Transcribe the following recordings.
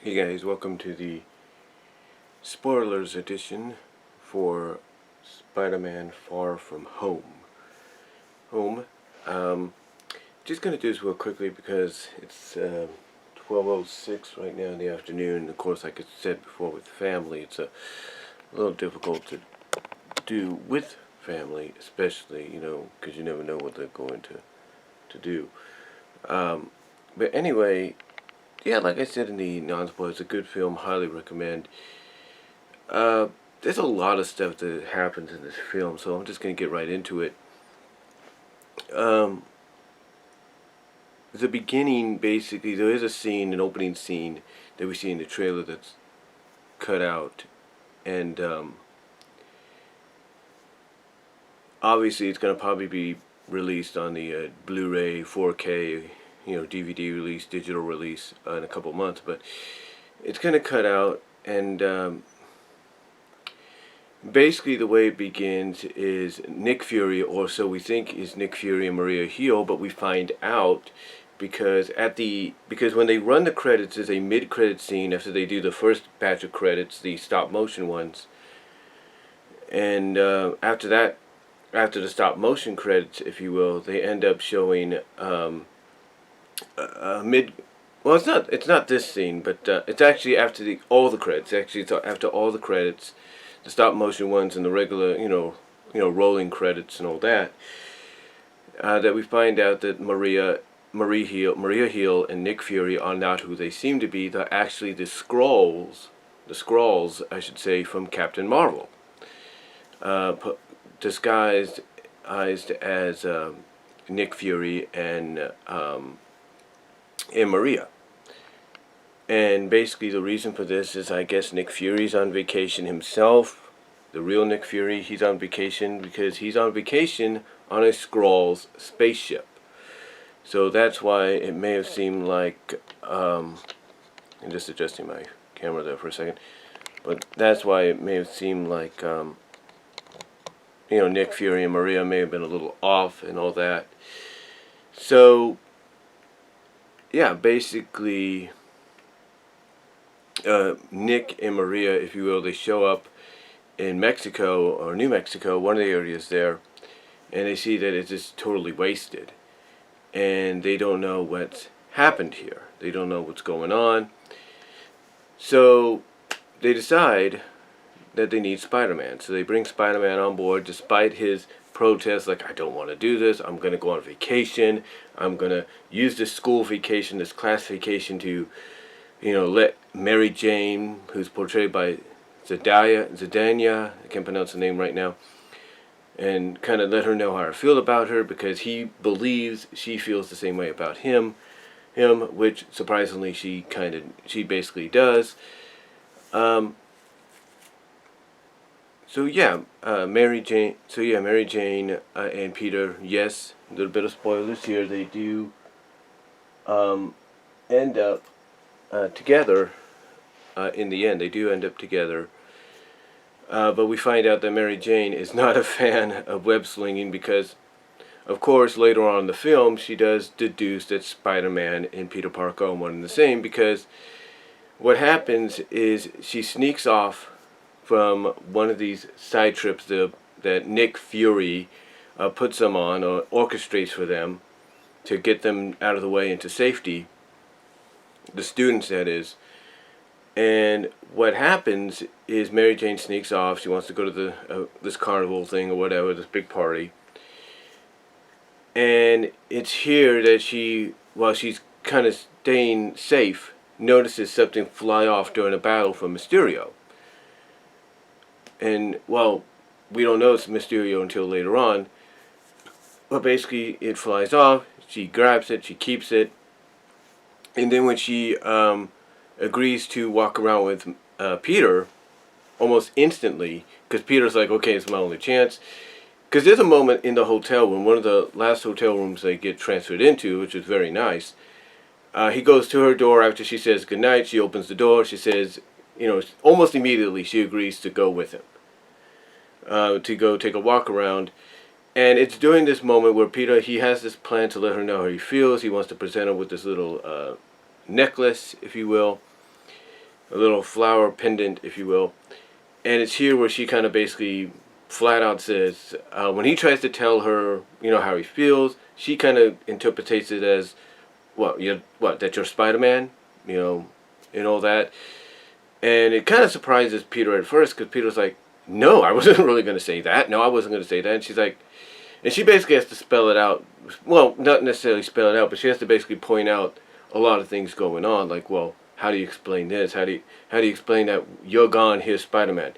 Hey guys, welcome to the spoilers edition for Spider-Man Far From Home. Um, just gonna do this real quickly because it's 12:06 right now in the afternoon. Of course, like I said before, with family, it's a little difficult to do with family, especially because you never know what they're going to do. Um, but anyway, yeah, like I said in the non-spoiler, it's a good film. Highly recommend. Uh, there's a lot of stuff that happens in this film, so I'm just gonna get right into it. Um, the beginning, basically, there is a scene, an opening scene that we see in the trailer that's cut out, and obviously it's gonna probably be released on the Blu-ray, 4K, DVD release, digital release in a couple months, but it's gonna cut out and. Basically, the way it begins is Nick Fury, or so we think is Nick Fury and Maria Hill, but we find out because when they run the credits, there's a mid-credit scene after they do the first batch of credits, the stop motion ones, and after that, after the stop motion credits, if you will, they end up showing a mid. Well, it's not this scene, but it's actually after all the credits. Actually, it's after all the credits, the stop motion ones and the regular, rolling credits and all that. That we find out that Maria Hill, and Nick Fury are not who they seem to be. They're actually the Skrulls, I should say, from Captain Marvel, disguised as Nick Fury and Maria. And basically the reason for this is, I guess, Nick Fury's on vacation himself. The real Nick Fury, he's on vacation because he's on vacation on a Skrull's spaceship. So that's why it may have seemed like, I'm just adjusting my camera there for a second, but that's why it may have seemed like, Nick Fury and Maria may have been a little off and all that. So, yeah, basically, Nick and Maria, if you will, they show up in Mexico or New Mexico, one of the areas there, and they see that it's just totally wasted, and they don't know what's happened here. They don't know what's going on. So they decide that they need Spider-Man. So they bring Spider-Man on board despite his protests, like, I don't want to do this, I'm going to go on vacation, I'm going to use this school vacation, this class vacation to let Mary Jane, who's portrayed by Zendaya, I can't pronounce the name right now, and kind of let her know how I feel about her, because he believes she feels the same way about him, which surprisingly she basically does. Mary Jane. Mary Jane and Peter. Yes, a little bit of spoilers here. They do end up together. In the end, they do end up together. But we find out that Mary Jane is not a fan of web slinging because, of course, later on in the film, she does deduce that Spider-Man and Peter Parker are one and the same, because what happens is she sneaks off from one of these side trips that Nick Fury puts them on, or orchestrates for them, to get them out of the way into safety. The students, that is. And what happens is Mary Jane sneaks off. She wants to go to this carnival thing or whatever, this big party. And it's here that she, while she's kind of staying safe, notices something fly off during a battle from Mysterio. And, well, we don't know it's Mysterio until later on. But basically, it flies off. She grabs it. She keeps it. And then when she agrees to walk around with Peter, almost instantly, because Peter's like, okay, it's my only chance. Because there's a moment in the hotel room, one of the last hotel rooms they get transferred into, which is very nice. He goes to her door after she says goodnight. She opens the door. She says, almost immediately she agrees to go with him. To go take a walk around. And it's during this moment where Peter, he has this plan to let her know how he feels. He wants to present her with this little necklace, if you will. a little flower pendant, if you will. And it's here where she kind of basically flat out says, when he tries to tell her, how he feels, she kind of interprets it as, that you're Spider-Man, and all that. And it kind of surprises Peter at first, because Peter's like, no, I wasn't really going to say that. No, I wasn't going to say that. And she's like, and she basically has to spell it out. Well, not necessarily spell it out, but she has to basically point out a lot of things going on. Like, well, how do you explain this? How do you explain that you're gone, here's Spider-Man?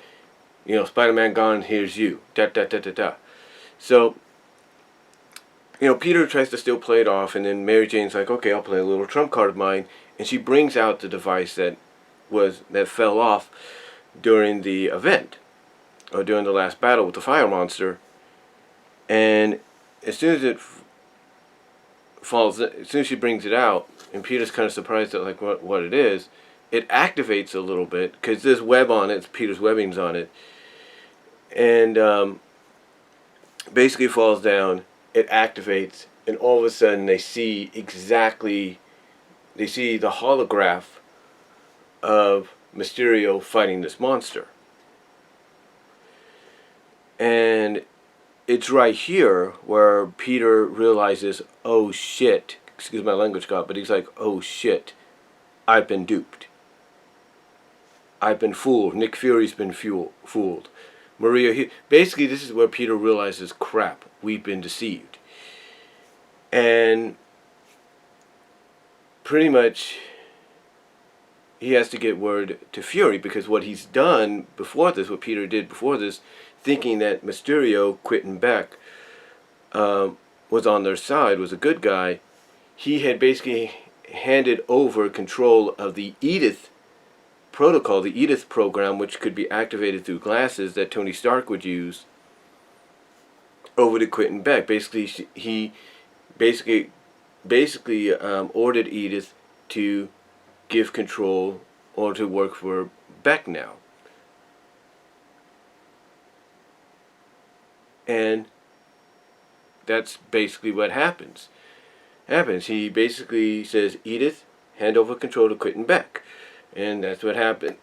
Spider-Man gone, here's you. Da da da da da. So, Peter tries to still play it off, and then Mary Jane's like, okay, I'll play a little trump card of mine, and she brings out the device that fell off during the event, or during the last battle with the fire monster. And as soon as it falls, as soon as she brings it out, and Peter's kind of surprised at like what it is, it activates a little bit because there's web on it. It's Peter's webbings on it, and basically falls down. It activates, and all of a sudden they see the holograph of Mysterio fighting this monster. And it's right here where Peter realizes, oh shit, excuse my language, God, but he's like, oh shit, I've been duped. I've been fooled. Nick Fury's been fooled. Maria, basically this is where Peter realizes, crap, we've been deceived. And pretty much he has to get word to Fury, because what he's done before this, what Peter did before this, thinking that Mysterio, Quentin Beck, was on their side, was a good guy, he had basically handed over control of the Edith protocol, the Edith program, which could be activated through glasses that Tony Stark would use, over to Quentin Beck. Basically, he ordered Edith to give control or to work for Beck now. And that's basically what happens. He basically says, Edith, hand over control to Quentin Beck. And that's what happened.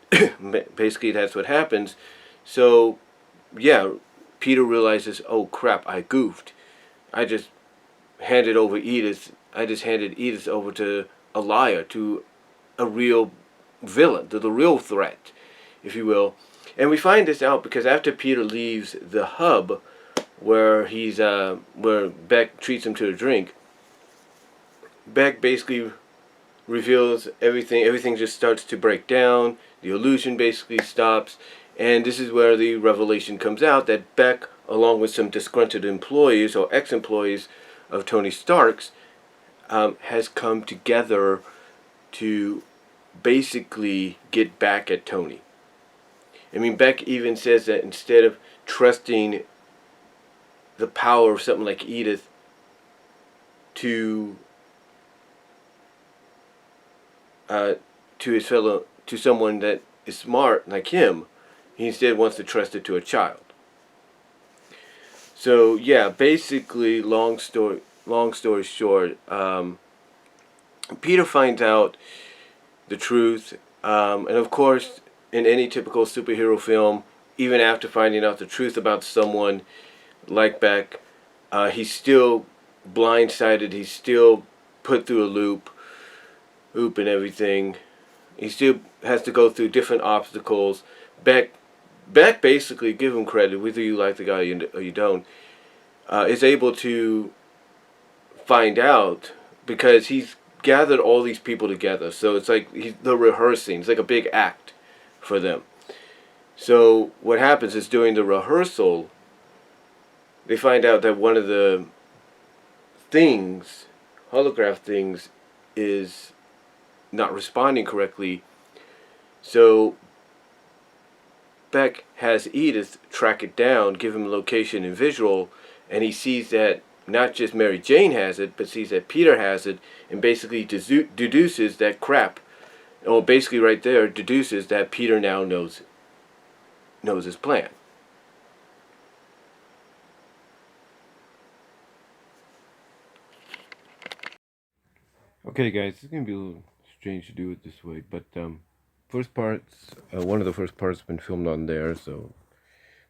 Basically, that's what happens. So, yeah, Peter realizes, oh crap, I goofed. I just handed Edith over to a liar, to a real villain, to the real threat, if you will. And we find this out because after Peter leaves the hub, where Beck treats him to a drink, Beck basically reveals everything. Everything just starts to break down. The illusion basically stops. And this is where the revelation comes out that Beck, along with some disgruntled employees or ex-employees of Tony Stark's, has come together to basically get back at Tony. I mean, Beck even says that instead of trusting the power of something like Edith to someone that is smart like him, he instead wants to trust it to a child. So yeah, basically, long story short, Peter finds out the truth, and of course, in any typical superhero film, even after finding out the truth about someone like Beck, he's still blindsided. He's still put through a loop and everything. He still has to go through different obstacles. Beck basically, give him credit, whether you like the guy or you don't, is able to find out because he's gathered all these people together. So it's like they're rehearsing. It's like a big act for them. So what happens is during the rehearsal, they find out that one of the things, holograph things, is not responding correctly. So Beck has Edith track it down, give him location and visual, and he sees that not just Mary Jane has it, but sees that Peter has it, and basically deduces that crap. Or basically right there, deduces that Peter now knows his plan. Okay guys, it's going to be a little strange to do it this way, but first parts, one of the first parts, been filmed on there. So,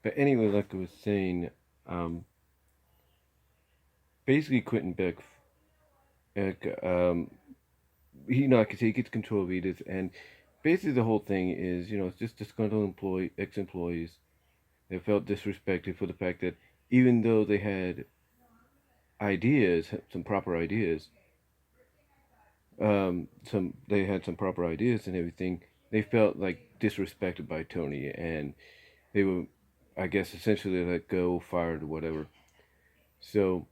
but anyway, like I was saying, um, basically Quentin Beck, like I say, he gets control of Edith, and basically the whole thing is, it's just disgruntled ex-employees that felt disrespected for the fact that even though they had ideas, some proper ideas, they had some proper ideas and everything, they felt like disrespected by Tony, and they were, I guess, essentially let go, fired, or whatever. So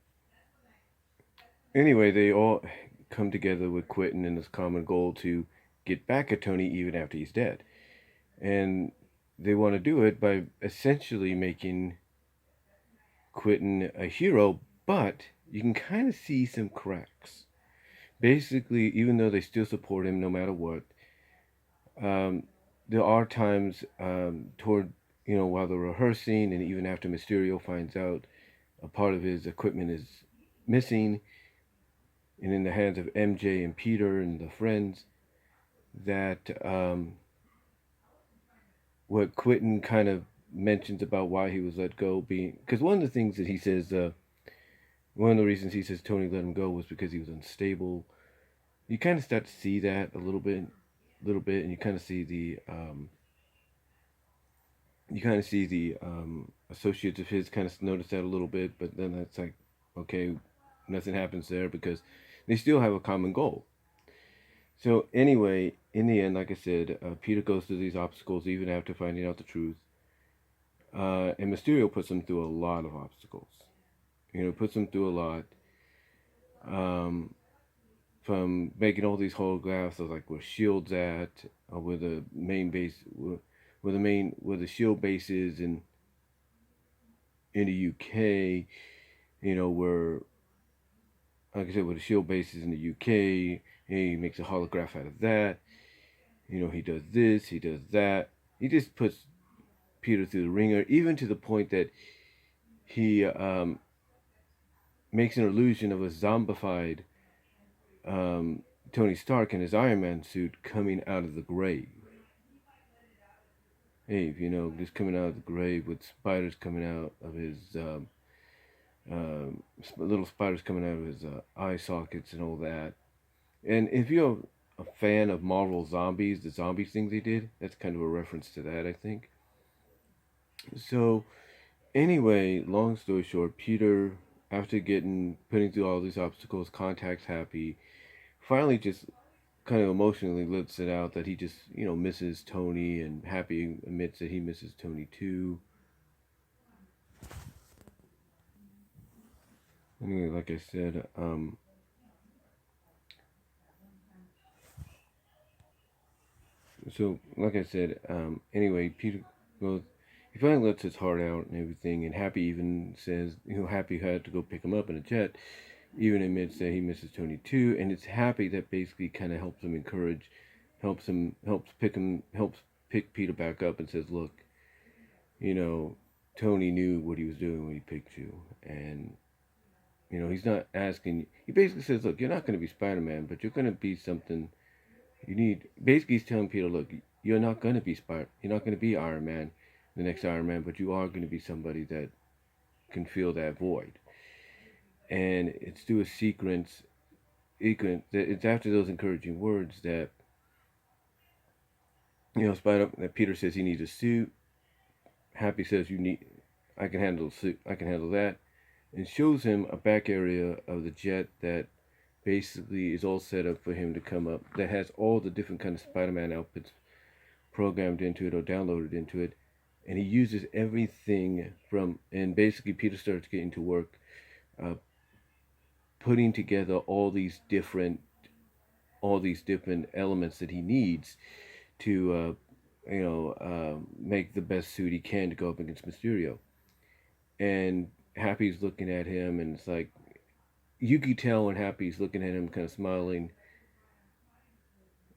anyway, they all come together with Quentin in this common goal to get back at Tony even after he's dead. And they want to do it by essentially making Quentin a hero, but you can kind of see some cracks. Basically, even though they still support him no matter what, um, there are times toward, while they're rehearsing and even after Mysterio finds out a part of his equipment is missing and in the hands of MJ and Peter and the friends, that what Quentin kind of mentions about why he was let go being, because one of the things that he says, one of the reasons he says Tony let him go was because he was unstable. You kind of start to see that a little bit, and you kind of see the associates of his kind of notice that a little bit, but then it's like, okay, nothing happens there because they still have a common goal. So anyway, in the end, like I said, Peter goes through these obstacles even after finding out the truth, and Mysterio puts him through a lot of obstacles. Puts him through a lot. Um, from making all these holographs of like where Shield's at, where the main base, where the Shield base is in the UK. Where, like I said, where the Shield base is in the UK. He makes a holograph out of that. He does this, he does that. He just puts Peter through the ringer, even to the point that he makes an illusion of a zombified Tony Stark in his Iron Man suit coming out of the grave. Hey, just coming out of the grave with spiders coming out of his little spiders coming out of his eye sockets and all that. And if you're a fan of Marvel Zombies, the zombies thing they did, that's kind of a reference to that, I think. So anyway, long story short, Peter, after putting through all these obstacles, contacts Happy, finally just kind of emotionally lets it out that he just, misses Tony, and Happy admits that he misses Tony too. Anyway, like I said, anyway, Peter goes, he finally lets his heart out and everything, and Happy even says, Happy had to go pick him up in a jet, even admits that he misses Tony too, and it's Happy that basically kind of helps him helps pick Peter back up and says, look, Tony knew what he was doing when he picked you, and he's not asking. He basically says, look, you're not going to be Spider-Man, but you're going to be something. Basically, he's telling Peter, look, you're not going to be You're not going to be Iron Man, the next Iron Man, but you are going to be somebody that can fill that void. And it's through a sequence. It's after those encouraging words that that Peter says he needs a suit. Happy says I can handle the suit. I can handle that, and shows him a back area of the jet that basically is all set up for him to come up, that has all the different kind of Spider-Man outfits programmed into it or downloaded into it, and he uses everything and basically Peter starts getting to work putting together all these different elements that he needs to make the best suit he can to go up against Mysterio. And Happy's looking at him, and it's like, you can tell when Happy's looking at him, kind of smiling.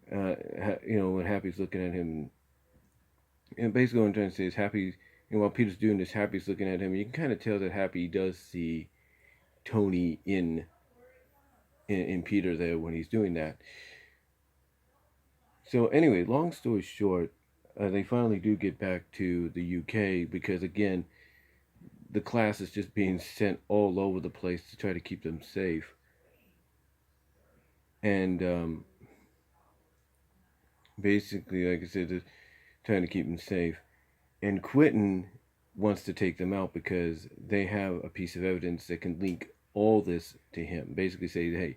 When Happy's looking at him, and basically what I'm trying to say is Happy, while Peter's doing this, Happy's looking at him. You can kind of tell that Happy does see Tony in Peter there when he's doing that. So anyway, long story short, they finally do get back to the UK because again, the class is just being sent all over the place to try to keep them safe, and basically, like I said, they're trying to keep them safe. And Quentin wants to take them out because they have a piece of evidence that can link all this to him. Basically, say, hey,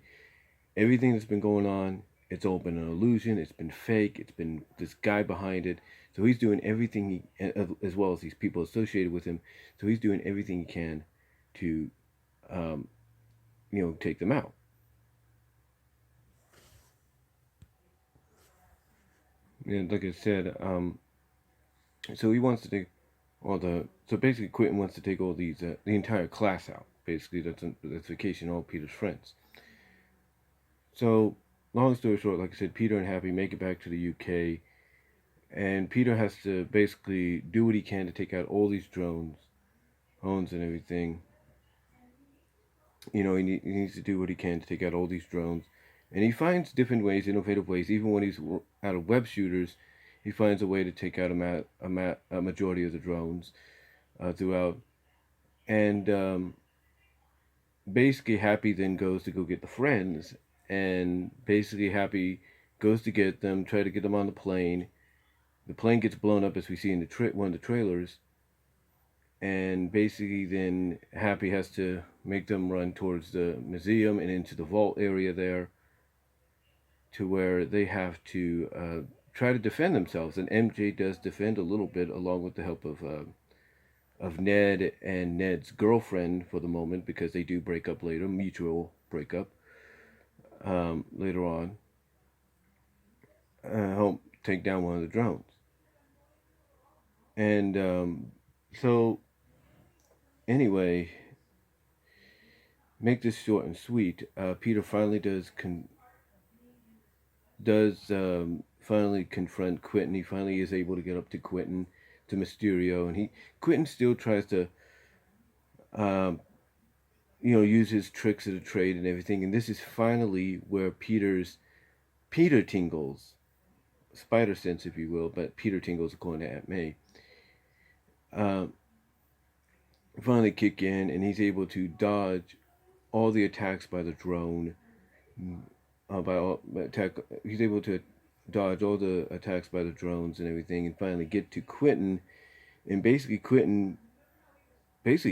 everything that's been going on, it's all been an illusion. It's been fake. It's been this guy behind it. So he's doing everything as well as these people associated with him. So he's doing everything he can to, um, take them out. And like I said, so he wants to take all the. So basically, Quentin wants to take all these, the entire class out. Basically, that's vacation, all Peter's friends. So, long story short, like I said, Peter and Happy make it back to the UK, and Peter has to basically do what he can to take out all these drones and everything. He needs to do what he can to take out all these drones, and he finds different ways, innovative ways. Even when he's out of web shooters, he finds a way to take out a majority of the drones throughout. And basically, Happy then goes to go get the friends, and basically Happy goes to get them, try to get them on the plane. The plane gets blown up as we see in one of the trailers, and basically then Happy has to make them run towards the museum and into the vault area there, to where they have to try to defend themselves. And MJ does defend a little bit, along with the help of Ned and Ned's girlfriend for the moment, because they do break up later, mutual breakup later on. Help take down one of the drones. And so, anyway, make this short and sweet. Peter finally finally confront Quentin. He finally is able to get up to Mysterio, and Quentin still tries to, um, use his tricks of the trade and everything. And this is finally where Peter tingles, spider sense, if you will, but Peter tingles according to Aunt May. Um, Finally kick in, and he's able to dodge all the attacks by the drone. He's able to dodge all the attacks by the drones and everything, and finally get to Quentin. And basically, Quentin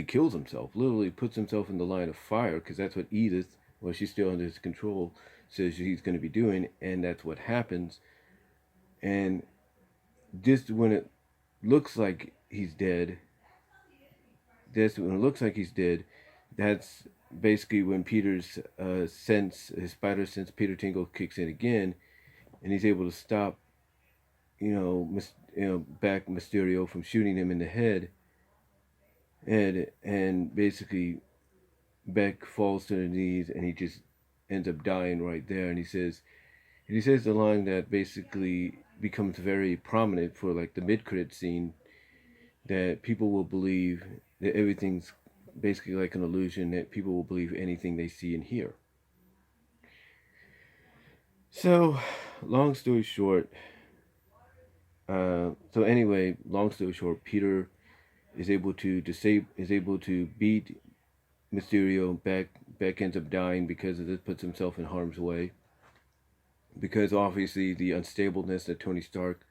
kills himself. Literally puts himself in the line of fire, because that's what Edith, well, she's still under his control, says he's going to be doing, and that's what happens. And just when it looks like he's dead, that's basically when Peter's his spider sense, Peter Tingle, kicks in again, and he's able to stop, back Mysterio from shooting him in the head, and basically Beck falls to the knees, and he just ends up dying right there. And he says the line that basically becomes very prominent for like the mid-credit scene, that people will believe that everything's basically like an illusion, that people will believe anything they see and hear. So, long story short, Peter is able to beat Mysterio. Beck ends up dying because of this, puts himself in harm's way, because obviously the unstableness that Tony Stark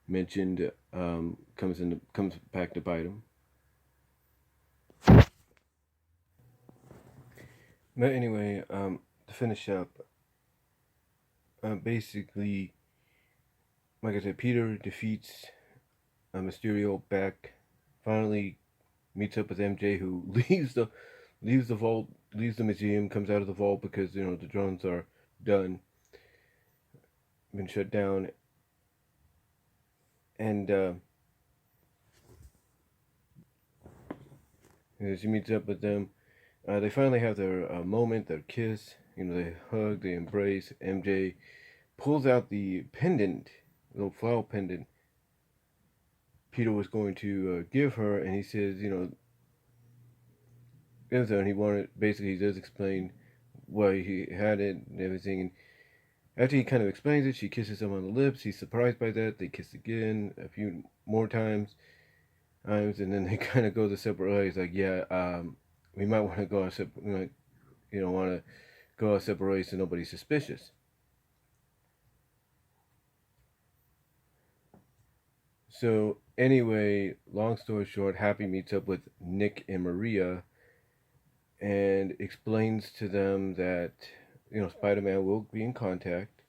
mentioned comes back to bite him. But anyway, to finish up, basically, like I said, Peter defeats Mysterio. Back finally meets up with MJ, who leaves the vault, leaves the museum, comes out of the vault because the drones are done, been shut down, and she meets up with them. They finally have their moment, their kiss. They hug, they embrace. MJ pulls out the pendant, little flower pendant Peter was going to give her, and he says, gives her, and he does explain why he had it and everything. After he kind of explains it, she kisses him on the lips. He's surprised by that. They kiss again a few more times, and then they kind of go the separate ways. Like, yeah, we might want to go our separate, want to go our separate ways so nobody's suspicious. So anyway, long story short, Happy meets up with Nick and Maria and explains to them that Spider-Man will be in contact,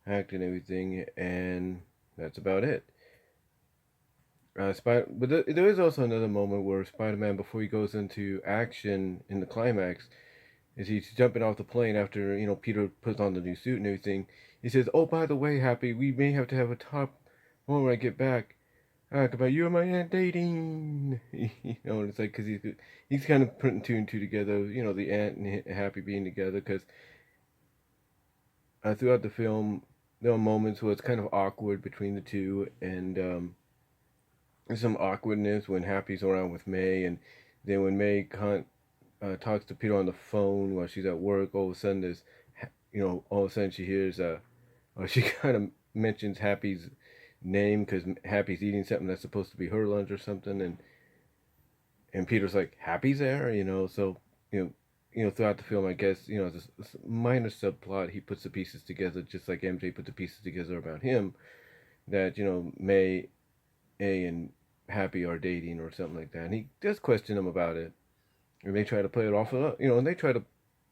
hacked and everything, and that's about it. There is also another moment where Spider-Man, before he goes into action in the climax, is he's jumping off the plane after Peter puts on the new suit and everything. He says, "Oh, by the way, Happy, we may have to have a talk when I get back. About you and my aunt dating." And it's like because he's kind of putting two and two together. The aunt and Happy being together because throughout the film there are moments where it's kind of awkward between the two, and there's some awkwardness when Happy's around with May, and then when May talks to Peter on the phone while she's at work, all of a sudden all of a sudden she hears or she kind of mentions Happy's name because Happy's eating something that's supposed to be her lunch or something, and Peter's like, "Happy's there," So throughout the film, I guess this minor subplot, he puts the pieces together just like MJ put the pieces together about him. That May, A, and Happy are dating or something like that, and he does question them about it, and they try to play it off, and they try to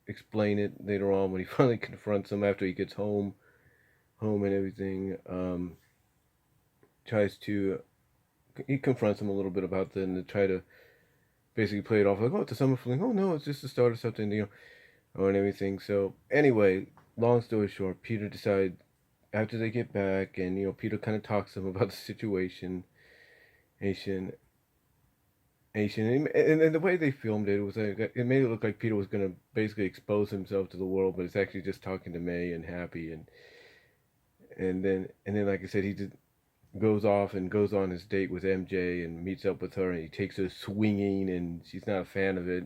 explain it later on when he finally confronts them after he gets home and everything. Tries to he confronts him a little bit about that, and to try to basically play it off like, "Oh, it's a summer fling. Oh no, it's just the start of something," and everything. So anyway, long story short, Peter decides after they get back, and Peter kind of talks to him about the situation, Asian, and the way they filmed it was like it made it look like Peter was gonna basically expose himself to the world, but it's actually just talking to May and Happy, and then like I said, he just goes off and goes on his date with MJ and meets up with her, and he takes her swinging, and she's not a fan of it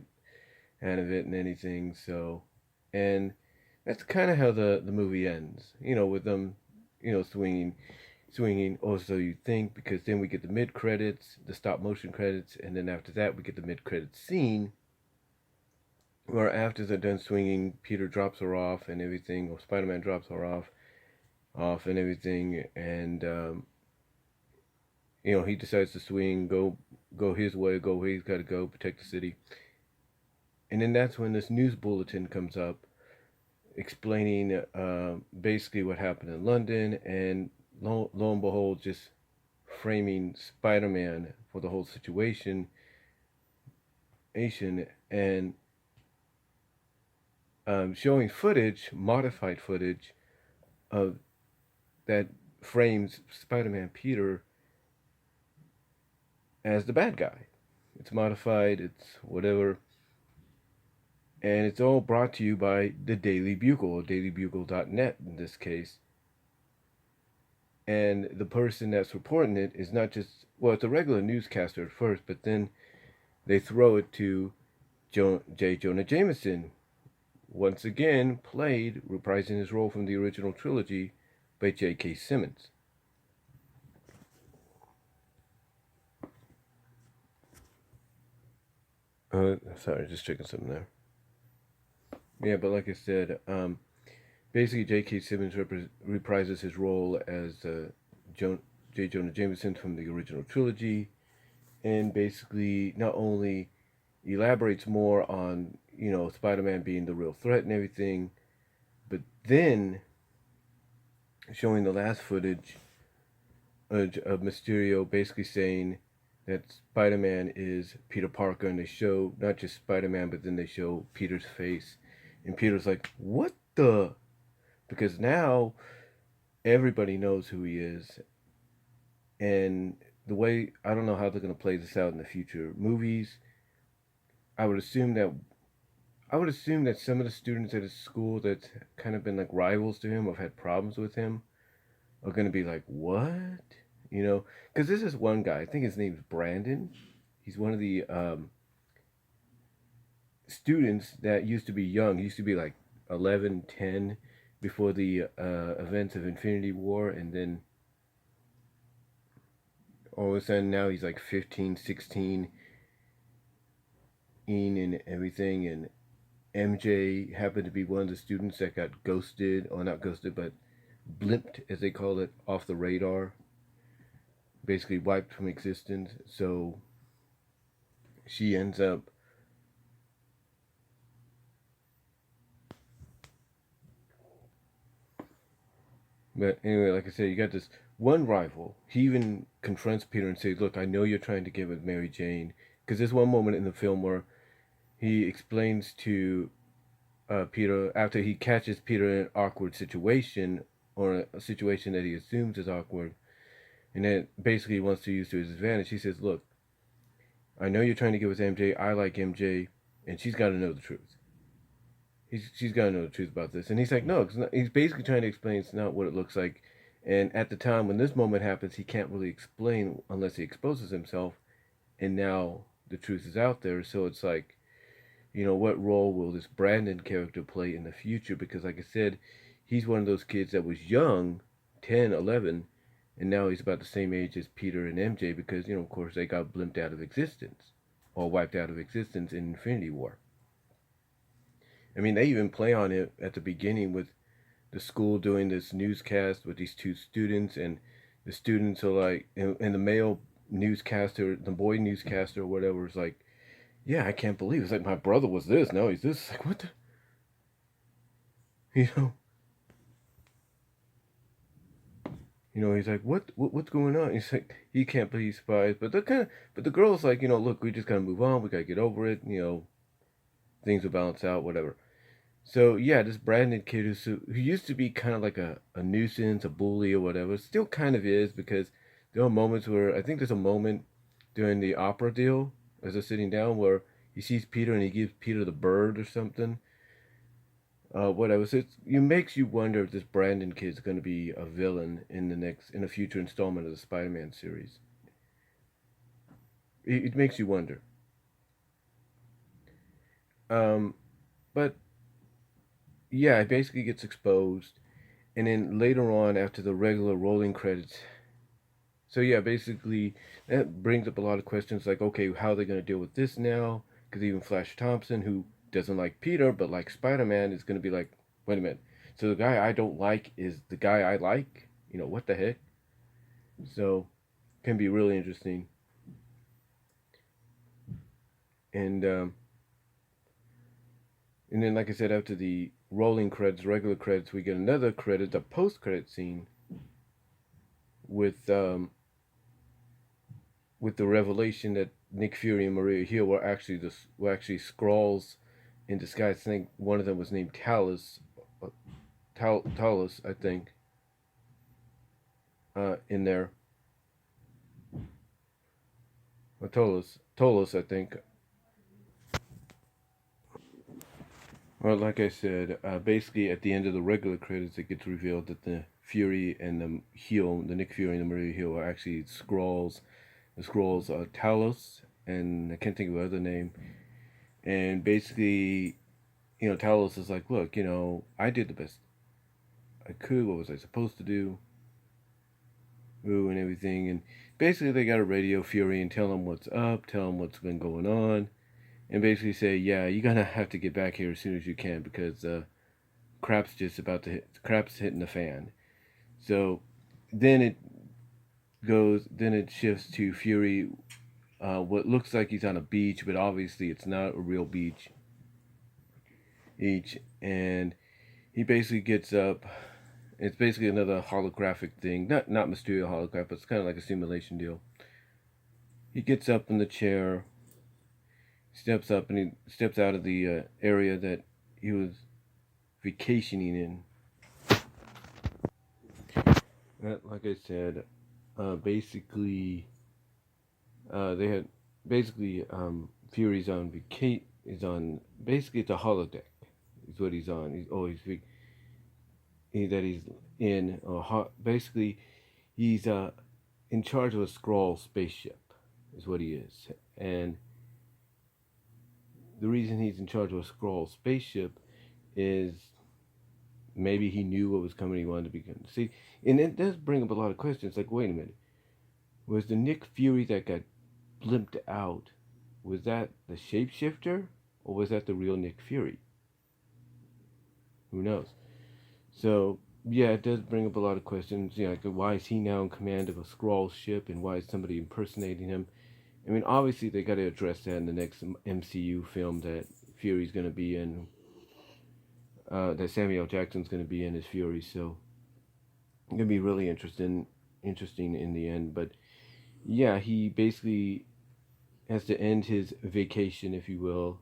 and anything. So, and that's kind of how the movie ends. With them, swinging. Also, you think because then we get the mid credits, the stop motion credits, and then after that we get the mid credits scene where after they're done swinging, Peter drops her off and everything, or Spider Man drops her off and everything, and he decides to swing, go his way, go where he's got to go, protect the city. And then that's when this news bulletin comes up explaining basically what happened in London, and lo and behold, just framing Spider-Man for the whole situation, and showing modified footage of that frames Spider-Man Peter as the bad guy. It's modified, it's whatever. And it's all brought to you by the Daily Bugle, dailybugle.net in this case. And the person that's reporting it is not just, well, it's a regular newscaster at first, but then they throw it to J. Jonah Jameson, once again reprising his role from the original trilogy by J.K. Simmons. Sorry, just checking something there. Yeah, but like I said, basically J.K. Simmons reprises his role as J. Jonah Jameson from the original trilogy, and basically not only elaborates more on Spider-Man being the real threat and everything, but then showing the last footage of Mysterio basically saying that Spider-Man is Peter Parker, and they show not just Spider-Man, but then they show Peter's face, and Peter's like, "What the?" Because now everybody knows who he is, and the way I don't know how they're gonna play this out in the future movies. I would assume that some of the students at his school that's kind of been like rivals to him or have had problems with him are going to be like, what? Because this is one guy, I think his name's Brandon. He's one of the students that used to be young. He used to be like 11, 10, before the events of Infinity War, and then all of a sudden now he's like 15, 16 in and everything, and MJ happened to be one of the students that got ghosted, or not ghosted, but blimped, as they call it, off the radar, basically wiped from existence. So she ends up. But anyway, like I said, you got this one rival. He even confronts Peter and says, "Look, I know you're trying to get with Mary Jane." Because there's one moment in the film where he explains to Peter, after he catches Peter in an awkward situation, or a situation that he assumes is awkward, and then basically wants to use to his advantage. He says, "Look, I know you're trying to get with MJ. I like MJ, and she's got to know the truth. She's got to know the truth about this." And he's like, "No, it's not." He's basically trying to explain it's not what it looks like. And at the time when this moment happens, he can't really explain unless he exposes himself. And now the truth is out there, so it's like, what role will this Brandon character play in the future? Because, like I said, he's one of those kids that was young, 10, 11, and now he's about the same age as Peter and MJ because, of course, they got blimped out of existence or wiped out of existence in Infinity War. I mean, they even play on it at the beginning with the school doing this newscast with these two students, and the students are like, and the male newscaster, the boy newscaster or whatever, is like, yeah, I can't believe it. It's like my brother was this. Now he's this. Like, what the, you know, he's like, what's going on? He's like, he can't believe he's spies. But the girl's like, look, we just gotta move on. We gotta get over it. Things will balance out, whatever. So yeah, this Brandon kid who used to be kind of like a nuisance, a bully or whatever, still kind of is because there are moments where I think there's a moment during the opera deal as they're sitting down where he sees Peter and he gives Peter the bird or something. Whatever. So it makes you wonder if this Brandon kid's going to be a villain in a future installment of the Spider-Man series. It makes you wonder. Um, but yeah, it basically gets exposed, and then later on, after the regular rolling credits. So yeah, basically that brings up a lot of questions like, okay, how are they going to deal with this now? Because even Flash Thompson, who doesn't like Peter but likes Spider-Man, is going to be like, wait a minute. So the guy I don't like is the guy I like. What the heck? So can be really interesting. And and then like I said, after the rolling credits, regular credits, we get another credit, the post-credit scene with the revelation that Nick Fury and Maria Hill were actually Skrulls in disguise. I think one of them was named uh, Talus, I think, in there. Or Tolos, I think. Well, like I said, basically at the end of the regular credits, it gets revealed that the Fury and the Nick Fury and the Maria Hill, are actually Skrulls. The Skrulls are Talos, and I can't think of other name. And basically, Talos is like, look, I did the best I could. What was I supposed to do? Ooh, and everything. And basically, they got to radio Fury and tell him what's up, tell him what's been going on, and basically say, yeah, you're gonna have to get back here as soon as you can because crap's hitting the fan. So then then it shifts to Fury. What looks like he's on a beach, but obviously it's not a real beach. And he basically gets up. It's basically another holographic thing, not Mysterio holograph, but it's kind of like a simulation deal. He gets up in the chair, steps up, and he steps out of the area that he was vacationing in. Like I said, basically, they had basically Fury's on is on basically it's a holodeck. Is what he's on. He's always that he's in. Basically, he's in charge of a Skrull spaceship. Is what he is, and the reason he's in charge of a Skrull spaceship is maybe he knew what was coming. He wanted to begin. See, and it does bring up a lot of questions. Like, wait a minute, was the Nick Fury that got blimped out? Was that the shapeshifter, or was that the real Nick Fury? Who knows? So yeah, it does bring up a lot of questions. Like why is he now in command of a Skrull ship, and why is somebody impersonating him? I mean, obviously they got to address that in the next MCU film that Fury's going to be in. That Samuel Jackson's going to be in as Fury. So it's going to be really interesting in the end. But yeah, he basically has to end his vacation, if you will,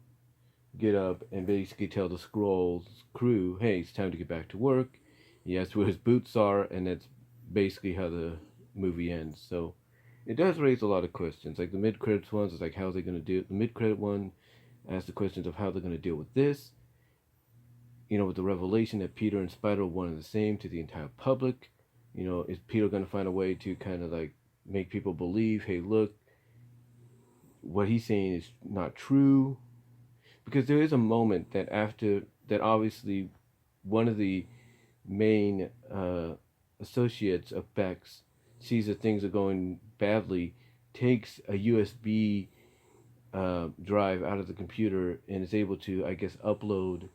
get up and basically tell the Skrulls crew, hey, it's time to get back to work. He asks where his boots are, and that's basically how the movie ends. So it does raise a lot of questions. Like the mid-credits ones, it's like, how are they going to do it? The mid-credit one asks the questions of how they're going to deal with this. You know, with the revelation that Peter and Spider are one and the same to the entire public. You know, is Peter going to find a way to kind of like make people believe, hey, look, what he's saying is not true? Because there is a moment that after that, obviously, one of the main associates of Bex sees that things are going badly, takes a USB drive out of the computer and is able to, I guess, upload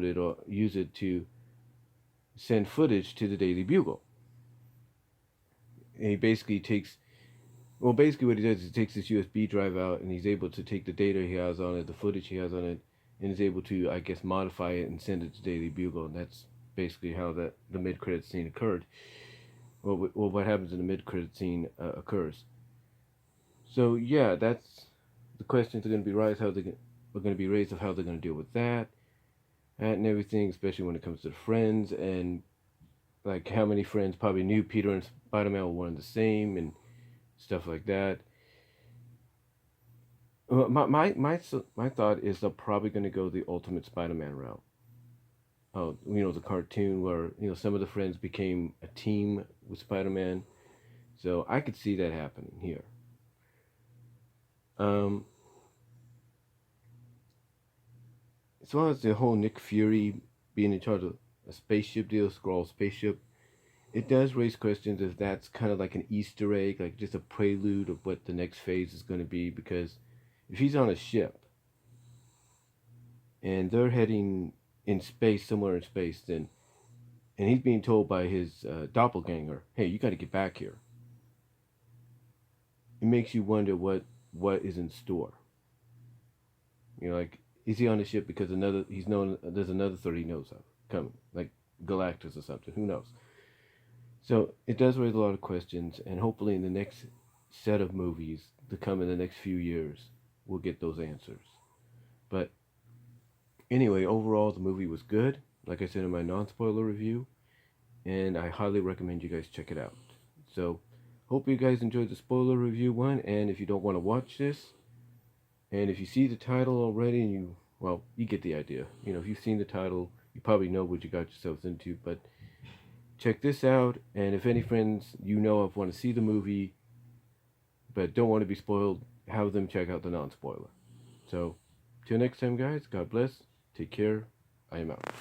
it or use it to send footage to the Daily Bugle. And he basically takes, well, basically what he does is he takes this USB drive out and he's able to take the data he has on it, the footage he has on it, and is able to, I guess, modify it and send it to Daily Bugle. And that's basically how the mid-credit scene occurred. Well, what happens in the mid-credit scene occurs. So yeah, that's the questions are going to be raised. How they are going to be raised of how they're going to deal with that and everything, especially when it comes to the friends and like how many friends probably knew Peter and Spider-Man were one and the same and stuff like that. My thought is they're probably going to go the Ultimate Spider-Man route. Oh, you know, the cartoon where, you know, some of the friends became a team with Spider-Man. So I could see that happening here. As well as the whole Nick Fury being in charge of a spaceship deal, Skrull spaceship, it does raise questions if that's kind of like an Easter egg, like just a prelude of what the next phase is going to be. Because if he's on a ship and they're heading in space, somewhere in space, then, and he's being told by his doppelganger, hey, you got to get back here. It makes you wonder what is in store. You know, like, is he on the ship because there's another threat he knows of coming, like Galactus or something? Who knows? So it does raise a lot of questions, and hopefully in the next set of movies to come in the next few years, we'll get those answers. But anyway, overall, the movie was good, like I said in my non-spoiler review, and I highly recommend you guys check it out. So, hope you guys enjoyed the spoiler review one, and if you don't want to watch this, and if you see the title already and you get the idea. You know, if you've seen the title, you probably know what you got yourselves into, but check this out, and if any friends you know of want to see the movie, but don't want to be spoiled, have them check out the non-spoiler. So, till next time guys, God bless, take care, I am out.